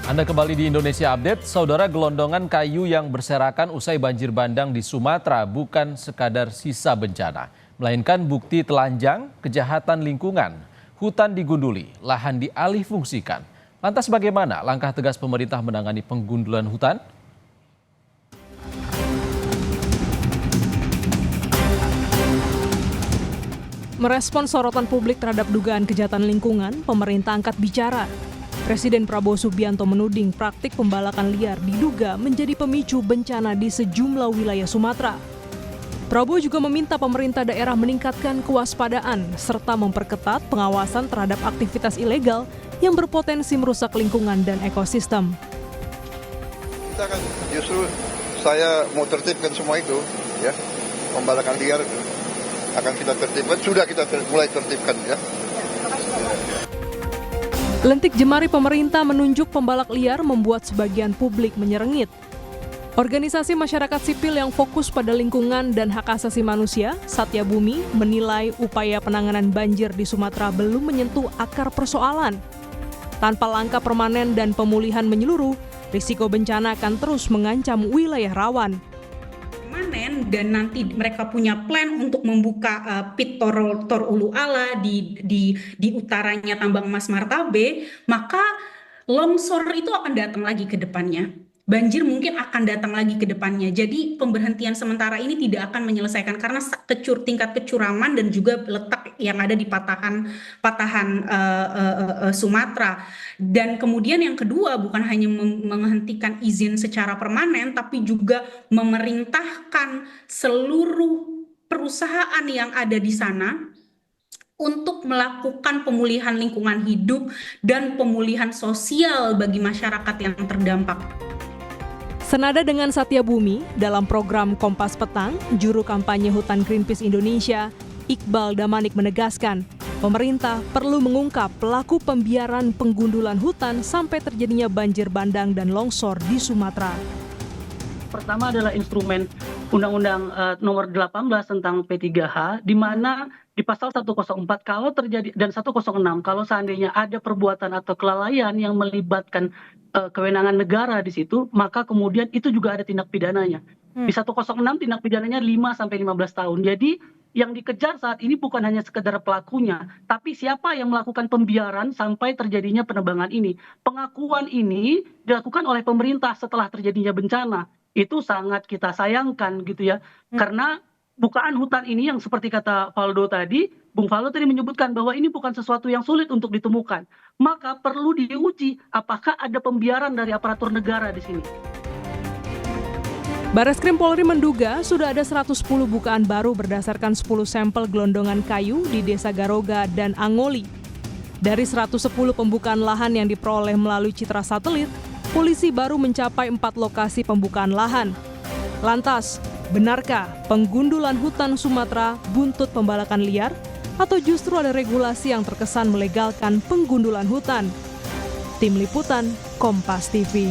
Anda kembali di Indonesia Update. Saudara, gelondongan kayu yang berserakan usai banjir bandang di Sumatera bukan sekadar sisa bencana, melainkan bukti telanjang kejahatan lingkungan. Hutan digunduli, lahan dialih fungsikan. Lantas bagaimana langkah tegas pemerintah menangani penggundulan hutan? Merespons sorotan publik terhadap dugaan kejahatan lingkungan, pemerintah angkat bicara. Presiden Prabowo Subianto menuding praktik pembalakan liar diduga menjadi pemicu bencana di sejumlah wilayah Sumatera. Prabowo juga meminta pemerintah daerah meningkatkan kewaspadaan serta memperketat pengawasan terhadap aktivitas ilegal yang berpotensi merusak lingkungan dan ekosistem. Kita kan justru saya mau tertibkan semua itu, ya, pembalakan liar akan kita tertibkan, sudah kita mulai tertibkan, ya. Lentik jemari pemerintah menunjuk pembalak liar membuat sebagian publik menyerengit. Organisasi masyarakat sipil yang fokus pada lingkungan dan hak asasi manusia, Satya Bumi, menilai upaya penanganan banjir di Sumatera belum menyentuh akar persoalan. Tanpa langkah permanen dan pemulihan menyeluruh, risiko bencana akan terus mengancam wilayah rawan. Dan nanti mereka punya plan untuk membuka pit Tor Ulu Ala di utaranya tambang emas Martabe, maka longsor itu akan datang lagi ke depannya. Banjir mungkin akan datang lagi ke depannya. Jadi pemberhentian sementara ini tidak akan menyelesaikan karena tingkat kecuraman dan juga letak yang ada di patahan Sumatera. Dan kemudian yang kedua, bukan hanya menghentikan izin secara permanen, tapi juga memerintahkan seluruh perusahaan yang ada di sana untuk melakukan pemulihan lingkungan hidup dan pemulihan sosial bagi masyarakat yang terdampak. Senada dengan Satya Bumi, dalam program Kompas Petang, juru kampanye Hutan Greenpeace Indonesia, Iqbal Damanik menegaskan, pemerintah perlu mengungkap pelaku pembiaran penggundulan hutan sampai terjadinya banjir bandang dan longsor di Sumatera. Pertama adalah instrumen Undang-Undang Nomor 18 tentang P3H, di mana di pasal 104 kalau terjadi dan 106 kalau seandainya ada perbuatan atau kelalaian yang melibatkan kewenangan negara di situ, maka kemudian itu juga ada tindak pidananya. Di 106 tindak pidananya 5 sampai 15 tahun. Jadi yang dikejar saat ini bukan hanya sekedar pelakunya, tapi siapa yang melakukan pembiaran sampai terjadinya penebangan ini. Pengakuan ini dilakukan oleh pemerintah setelah terjadinya bencana. Itu sangat kita sayangkan gitu ya. Karena bukaan hutan ini yang seperti kata Valdo tadi, Bung Valdo tadi menyebutkan bahwa ini bukan sesuatu yang sulit untuk ditemukan. Maka perlu diuji apakah ada pembiaran dari aparatur negara di sini. Bareskrim Polri menduga sudah ada 110 bukaan baru berdasarkan 10 sampel gelondongan kayu di Desa Garoga dan Angoli. Dari 110 pembukaan lahan yang diperoleh melalui citra satelit, polisi baru mencapai 4 lokasi pembukaan lahan. Lantas, benarkah penggundulan hutan Sumatera buntut pembalakan liar? Atau justru ada regulasi yang terkesan melegalkan penggundulan hutan? Tim Liputan, Kompas TV.